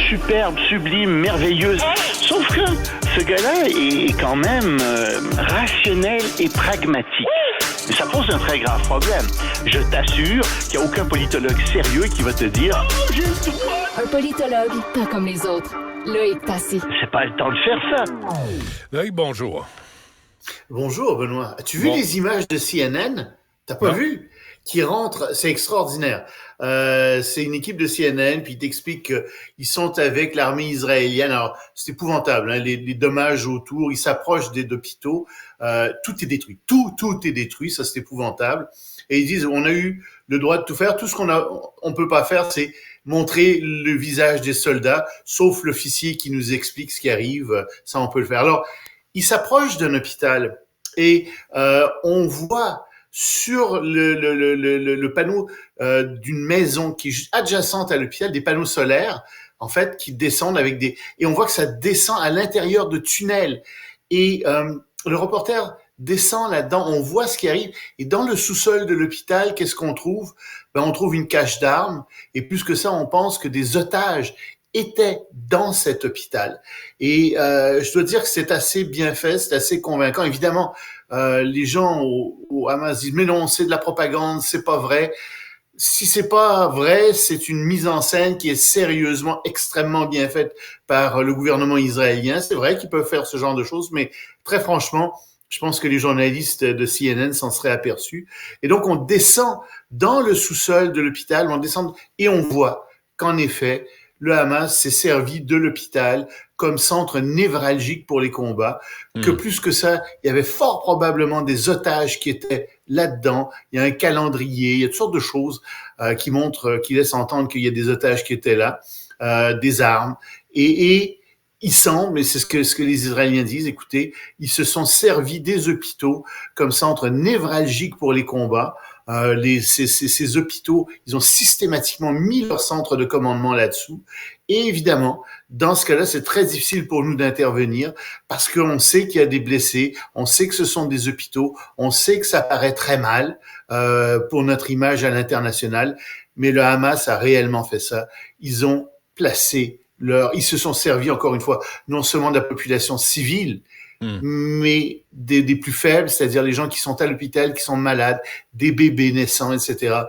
superbe, sublime, merveilleuse. Sauf que ce gars-là est quand même rationnel et pragmatique. Mais ça pose un très grave problème. Je t'assure qu'il n'y a aucun politologue sérieux qui va te dire « Oh, j'ai le droit !» Un politologue, pas comme les autres. Loïc Tassi. C'est pas le temps de faire ça. Loïc, bonjour. Bonjour, Benoît. As-tu vu les images de CNN? T'as pas vu? Qui rentrent, c'est extraordinaire. C'est une équipe de CNN, puis ils t'expliquent qu'ils sont avec l'armée israélienne. Alors, c'est épouvantable, hein, les dommages autour. Ils s'approchent des hôpitaux. Tout est détruit. Tout est détruit. Ça, c'est épouvantable. Et ils disent, on a eu le droit de tout faire. Tout ce on peut pas faire, c'est montrer le visage des soldats, sauf l'officier qui nous explique ce qui arrive. Ça, on peut le faire. Alors, ils s'approchent d'un hôpital et on voit sur le panneau d'une maison qui est juste adjacente à l'hôpital, des panneaux solaires, en fait, qui descendent avec et on voit que ça descend à l'intérieur de tunnels. Et le reporter descend là-dedans, on voit ce qui arrive. Et dans le sous-sol de l'hôpital, qu'est-ce qu'on trouve? On trouve une cache d'armes. Et plus que ça, on pense que des otages étaient dans cet hôpital. Et je dois dire que c'est assez bien fait, c'est assez convaincant. Évidemment, les gens au Hamas disent « Mais non, c'est de la propagande, c'est pas vrai ». Si c'est pas vrai, c'est une mise en scène qui est sérieusement extrêmement bien faite par le gouvernement israélien. C'est vrai qu'ils peuvent faire ce genre de choses, mais très franchement, je pense que les journalistes de CNN s'en seraient aperçus. Et donc, on descend dans le sous-sol de l'hôpital, on descend et on voit qu'en effet, le Hamas s'est servi de l'hôpital comme centre névralgique pour les combats, que plus que ça, il y avait fort probablement des otages qui étaient là-dedans. Il y a un calendrier, il y a toutes sortes de choses qui montrent, qui laissent entendre qu'il y a des otages qui étaient là, des armes. Et il semble, et c'est ce que les Israéliens disent, écoutez, ils se sont servis des hôpitaux comme centre névralgique pour les combats. Ces hôpitaux, ils ont systématiquement mis leur centre de commandement là-dessous. Et évidemment, dans ce cas-là, c'est très difficile pour nous d'intervenir parce qu'on sait qu'il y a des blessés, on sait que ce sont des hôpitaux, on sait que ça paraît très mal pour notre image à l'international. Mais le Hamas a réellement fait ça. Ils ont placé ils se sont servis, encore une fois, non seulement de la population civile, mais des plus faibles, c'est-à-dire les gens qui sont à l'hôpital, qui sont malades, des bébés naissants, etc.,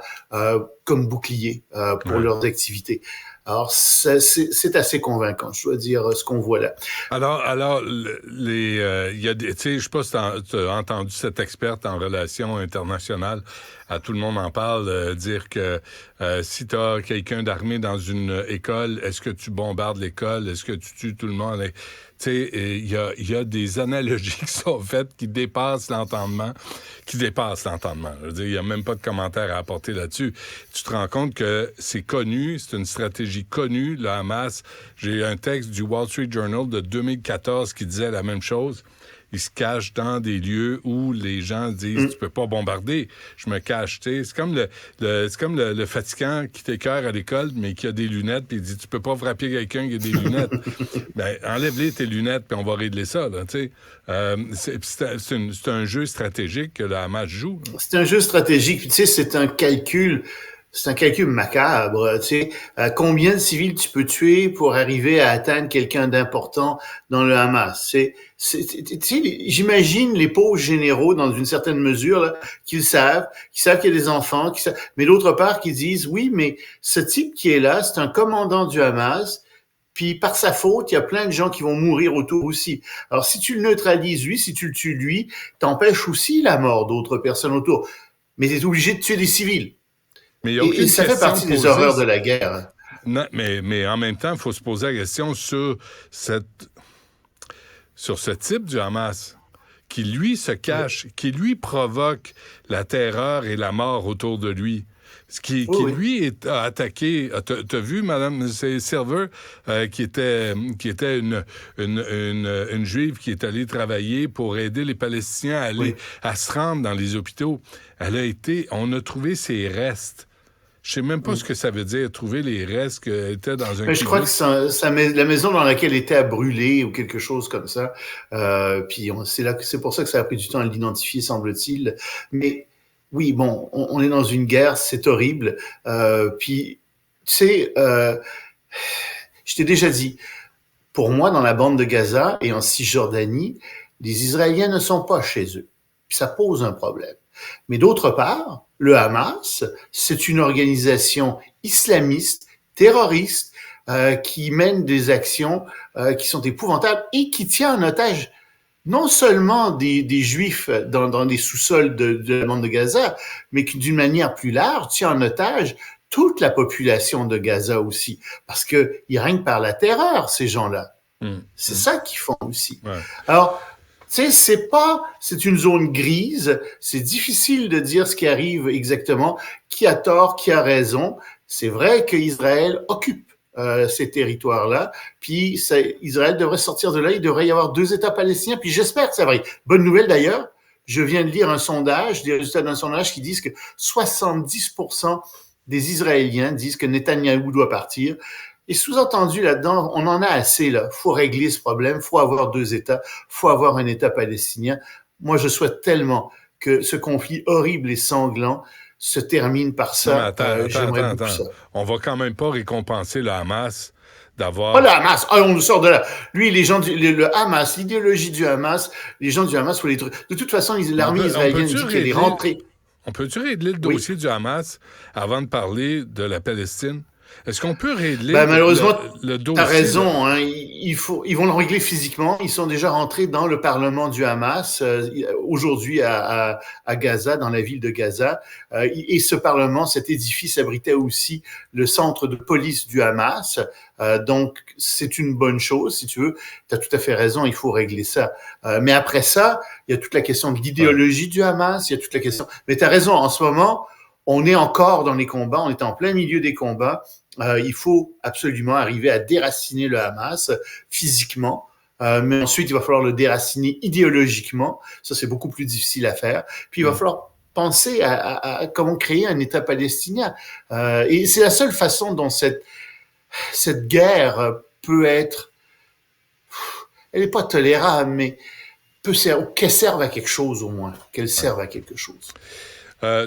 comme bouclier pour leurs activités. Alors, c'est assez convaincant, je dois dire, ce qu'on voit là. Alors, il y a des, tu sais, je sais pas si t'as entendu cette experte en relations internationales, tout le monde en parle, dire que si t'as quelqu'un d'armé dans une école, est-ce que tu bombardes l'école? Est-ce que tu tues tout le monde? Tu sais, il y a des analogies qui sont faites qui dépassent l'entendement. Je veux dire, il n'y a même pas de commentaire à apporter là-dessus. Tu te rends compte que c'est connu, c'est une stratégie connue, le Hamas. J'ai un texte du Wall Street Journal de 2014 qui disait la même chose. Ils se cachent dans des lieux où les gens disent tu peux pas bombarder, je me cache. Tu sais, c'est comme le fatigant qui t'écœure à l'école mais qui a des lunettes puis il dit tu peux pas frapper quelqu'un qui a des lunettes. Ben enlève-les tes lunettes puis on va régler ça là, tu sais. C'est un jeu stratégique que le Hamas joue. C'est un jeu stratégique, puis tu sais c'est un calcul macabre, tu sais, combien de civils tu peux tuer pour arriver à atteindre quelqu'un d'important dans le Hamas. Tu sais, j'imagine les pauvres généraux dans une certaine mesure là, qui savent qu'il y a des enfants, mais d'autre part qui disent oui, mais ce type qui est là, c'est un commandant du Hamas. Puis par sa faute, il y a plein de gens qui vont mourir autour aussi. Alors si tu le neutralises lui, si tu le tues lui, t'empêches aussi la mort d'autres personnes autour. Mais t'es obligé de tuer des civils. Mais et ça fait partie des horreurs de la guerre. Non, mais en même temps, il faut se poser la question sur ce type du Hamas qui, lui, se cache, qui, lui, provoque la terreur et la mort autour de lui. Qui lui, a attaqué... T'as vu, Madame Silver, qui était une juive qui est allée travailler pour aider les Palestiniens à se rendre dans les hôpitaux. On a trouvé ses restes. Je sais même pas ce que ça veut dire, trouver les restes qui étaient dans un... Mais je crois que la maison dans laquelle elle était a brûlé ou quelque chose comme ça. Puis c'est pour ça que ça a pris du temps à l'identifier, semble-t-il. Mais oui, bon, on est dans une guerre, c'est horrible. Puis, tu sais, Je t'ai déjà dit, pour moi, dans la bande de Gaza et en Cisjordanie, les Israéliens ne sont pas chez eux. Puis ça pose un problème. Mais d'autre part, le Hamas, c'est une organisation islamiste, terroriste, qui mène des actions qui sont épouvantables et qui tient en otage non seulement des Juifs dans des sous-sols de la bande de Gaza, mais qui, d'une manière plus large, tient en otage toute la population de Gaza aussi. Parce que ils règnent par la terreur, ces gens-là. C'est ça qu'ils font aussi. Ouais. Alors, tu sais, c'est une zone grise. C'est difficile de dire ce qui arrive exactement, qui a tort, qui a raison. C'est vrai qu'Israël occupe ces territoires-là, puis Israël devrait sortir de là, il devrait y avoir 2 États palestiniens, puis j'espère que ça va arriver. Bonne nouvelle d'ailleurs, je viens de lire un sondage, des résultats d'un sondage qui disent que 70% des Israéliens disent que Netanyahou doit partir, et sous-entendu là-dedans, on en a assez là, faut régler ce problème, faut avoir 2 États, faut avoir un État palestinien. Moi, je souhaite tellement que ce conflit horrible et sanglant se termine par ça. Attends. Ça. On va quand même pas récompenser le Hamas d'avoir... Pas le Hamas, on nous sort de là. Lui, les gens le Hamas, l'idéologie du Hamas, les gens du Hamas, faut les trucs. De toute façon, l'armée israélienne dit qu'elle est rentrée. On peut-tu régler le dossier du Hamas avant de parler de la Palestine? Est-ce qu'on peut régler malheureusement, le dossier? T'as raison, hein, ils vont le régler physiquement. Ils sont déjà rentrés dans le parlement du Hamas aujourd'hui à Gaza, dans la ville de Gaza. Et ce parlement, cet édifice abritait aussi le centre de police du Hamas. Donc, c'est une bonne chose, si tu veux. T'as tout à fait raison, il faut régler ça. Mais après ça, il y a toute la question de l'idéologie du Hamas, il y a toute la question... Mais t'as raison, en ce moment, on est encore dans les combats, on est en plein milieu des combats. Il faut absolument arriver à déraciner le Hamas physiquement, mais ensuite il va falloir le déraciner idéologiquement. Ça, c'est beaucoup plus difficile à faire. Puis il va falloir penser à comment créer un État palestinien. Et c'est la seule façon dont cette guerre peut être... Elle n'est pas tolérable, mais qu'elle serve à quelque chose au moins. Qu'elle serve à quelque chose.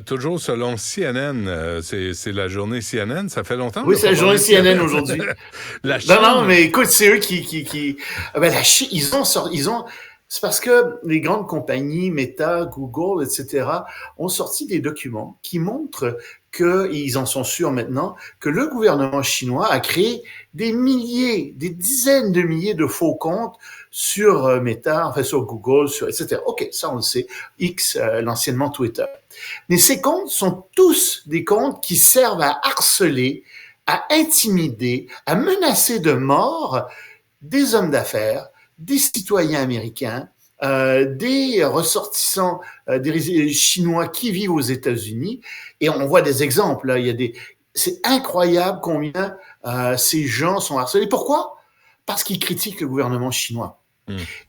Toujours selon CNN, c'est la journée CNN, ça fait longtemps? Oui, c'est la journée CNN aujourd'hui. La Chine... Non, mais écoute, c'est eux qui... la Chine, c'est parce que les grandes compagnies, Meta, Google, etc., ont sorti des documents qui montrent ils en sont sûrs maintenant, que le gouvernement chinois a créé des dizaines de milliers de faux comptes sur Meta, enfin sur Google, etc. OK, ça on le sait. X, l'anciennement Twitter. Mais ces comptes sont tous des comptes qui servent à harceler, à intimider, à menacer de mort des hommes d'affaires, des citoyens américains, des ressortissants des Chinois qui vivent aux États-Unis. Et on voit des exemples. Là. C'est incroyable combien ces gens sont harcelés. Pourquoi? Parce qu'ils critiquent le gouvernement chinois.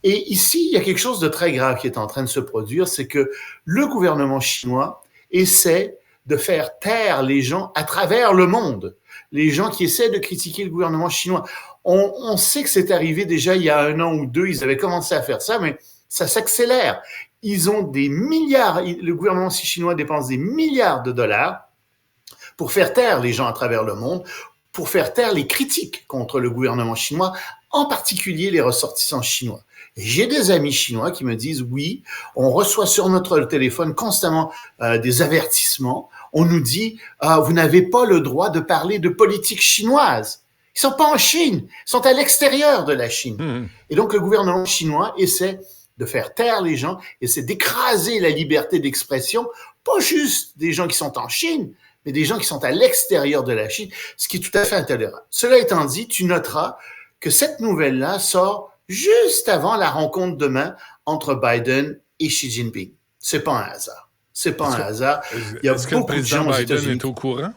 Et ici, il y a quelque chose de très grave qui est en train de se produire, c'est que le gouvernement chinois essaie de faire taire les gens à travers le monde. Les gens qui essaient de critiquer le gouvernement chinois. On sait que c'est arrivé déjà il y a 1 an ou 2, ils avaient commencé à faire ça, mais ça s'accélère. Ils ont des milliards, le gouvernement chinois dépense des milliards de dollars pour faire taire les gens à travers le monde, pour faire taire les critiques contre le gouvernement chinois, en particulier les ressortissants chinois. Et j'ai des amis chinois qui me disent, oui, on reçoit sur notre téléphone constamment des avertissements. On nous dit, vous n'avez pas le droit de parler de politique chinoise. Ils sont pas en Chine, ils sont à l'extérieur de la Chine. Et donc le gouvernement chinois essaie de faire taire les gens, essaie d'écraser la liberté d'expression, pas juste des gens qui sont en Chine, mais des gens qui sont à l'extérieur de la Chine, ce qui est tout à fait intolérable. Cela étant dit, tu noteras que cette nouvelle-là sort juste avant la rencontre demain entre Biden et Xi Jinping. C'est pas un hasard. C'est pas un hasard. Il y a beaucoup de gens aux États-Unis. Est-ce que le président Biden est au courant?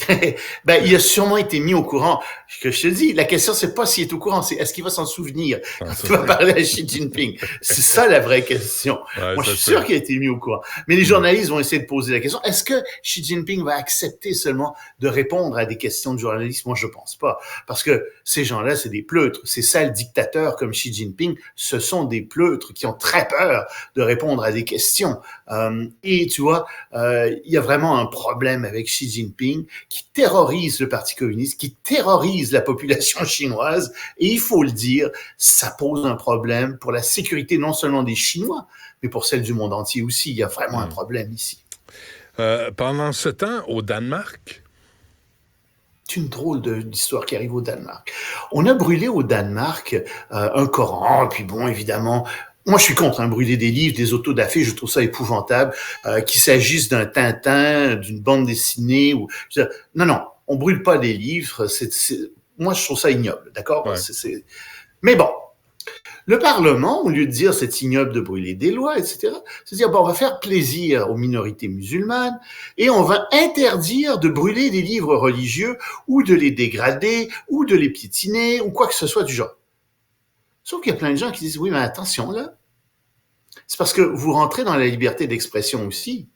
Il a sûrement été mis au courant. Ce que je te dis, la question, c'est pas s'il est au courant, c'est est-ce qu'il va s'en souvenir quand il va parler à Xi Jinping. C'est ça la vraie question. Ouais, moi, je suis sûr qu'il a été mis au courant. Mais les journalistes vont essayer de poser la question. Est-ce que Xi Jinping va accepter seulement de répondre à des questions de journalistes? Moi, je pense pas. Parce que ces gens-là, c'est des pleutres. Ces sales dictateurs comme Xi Jinping, ce sont des pleutres qui ont très peur de répondre à des questions. Et tu vois, il y a vraiment un problème avec Xi Jinping qui terrorise le Parti communiste, qui terrorise la population chinoise. Et il faut le dire, ça pose un problème pour la sécurité non seulement des Chinois, mais pour celle du monde entier aussi. Il y a vraiment un problème ici. Pendant ce temps, au Danemark... C'est une drôle d'histoire qui arrive au Danemark. On a brûlé au Danemark un Coran, puis bon, évidemment... Moi, je suis contre brûler des livres, des autodafés, je trouve ça épouvantable, qu'il s'agisse d'un Tintin, d'une bande dessinée, ou... Non, on brûle pas des livres, moi, je trouve ça ignoble, d'accord? Ouais. Mais bon, le Parlement, au lieu de dire c'est ignoble de brûler des lois, etc., c'est dire, bon, on va faire plaisir aux minorités musulmanes et on va interdire de brûler des livres religieux ou de les dégrader ou de les piétiner ou quoi que ce soit du genre. Sauf qu'il y a plein de gens qui disent, oui, mais attention, là, c'est parce que vous rentrez dans la liberté d'expression aussi.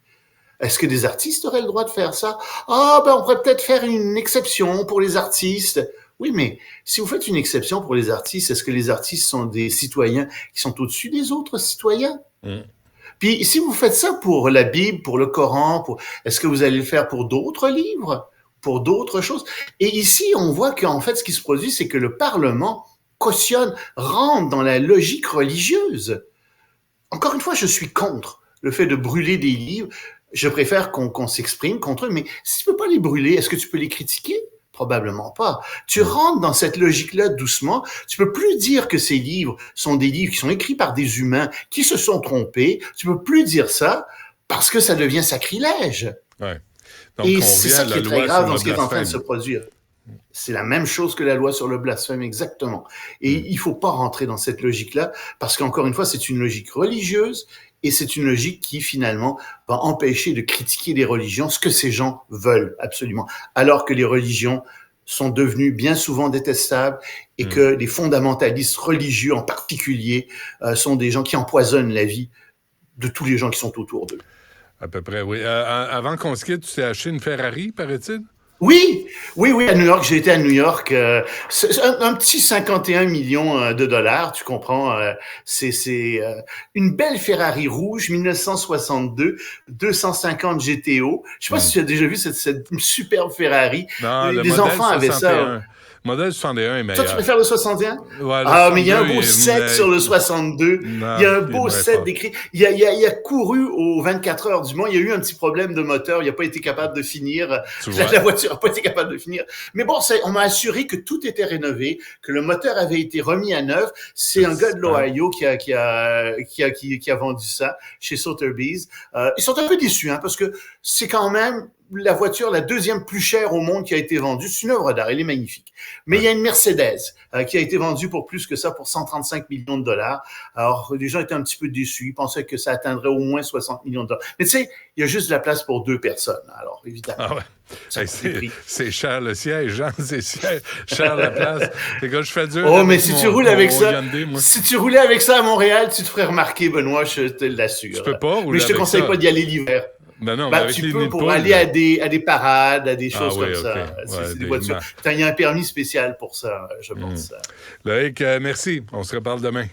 Est-ce que des artistes auraient le droit de faire ça? Ah, on pourrait peut-être faire une exception pour les artistes. Oui, mais si vous faites une exception pour les artistes, est-ce que les artistes sont des citoyens qui sont au-dessus des autres citoyens? Puis si vous faites ça pour la Bible, pour le Coran, est-ce que vous allez le faire pour d'autres livres, pour d'autres choses? Et ici, on voit qu'en fait, ce qui se produit, c'est que le Parlement cautionne, rentre dans la logique religieuse. Encore une fois, je suis contre le fait de brûler des livres. Je préfère qu'on s'exprime contre eux, mais si tu peux pas les brûler, est-ce que tu peux les critiquer? Probablement pas. Tu rentres dans cette logique-là doucement. Tu peux plus dire que ces livres sont des livres qui sont écrits par des humains qui se sont trompés. Tu peux plus dire ça parce que ça devient sacrilège. Ouais. Donc, et c'est ça qui est très grave dans ce qui est en train de se produire. C'est la même chose que la loi sur le blasphème, exactement. Et il faut pas rentrer dans cette logique-là, parce qu'encore une fois, c'est une logique religieuse, et c'est une logique qui, finalement, va empêcher de critiquer les religions, ce que ces gens veulent, absolument. Alors que les religions sont devenues bien souvent détestables, et que les fondamentalistes religieux, en particulier, sont des gens qui empoisonnent la vie de tous les gens qui sont autour d'eux. À peu près, oui. Avant qu'on se quitte, tu t'es acheté une Ferrari, paraît-il? Oui, à New York, j'ai été à New York, un petit 51 millions de dollars, tu comprends, c'est une belle Ferrari rouge 1962, 250 GTO. Je sais pas si tu as déjà vu cette superbe Ferrari. Non, les enfants avaient ça. Modèle 61 est meilleur. Toi, tu préfères le 61? Ouais, mais il y a un beau set sur le 62. Non, il y a un beau set décrit. Il a couru aux 24 heures du Mans. Il y a eu un petit problème de moteur. Il n'a pas été capable de finir. La voiture n'a pas été capable de finir. Mais bon, on m'a assuré que tout était rénové, que le moteur avait été remis à neuf. C'est un gars de l'Ohio qui a vendu ça chez Sotheby's. Ils sont un peu déçus, parce que c'est quand même la voiture la deuxième plus chère au monde qui a été vendue. C'est une œuvre d'art, elle est magnifique. Mais il y a une Mercedes qui a été vendue pour plus que ça, pour 135 millions de dollars. Alors, les gens étaient un petit peu déçus. Ils pensaient que ça atteindrait au moins 60 millions de dollars. Mais tu sais, il y a juste de la place pour 2 personnes. Alors, évidemment. Ah ouais. C'est cher le siège, Jean. C'est cher la place. Les gars, je fais dur. Oh, mais si tu roules avec ça, si tu roulais avec ça à Montréal, tu te ferais remarquer, Benoît, je te l'assure. Tu peux pas rouler. Mais je te conseille pas d'y aller l'hiver. Non, tu peux pour aller à des parades, à des choses comme ça. C'est des voitures. Il y a un permis spécial pour ça, je pense. Loïc, merci. On se reparle demain.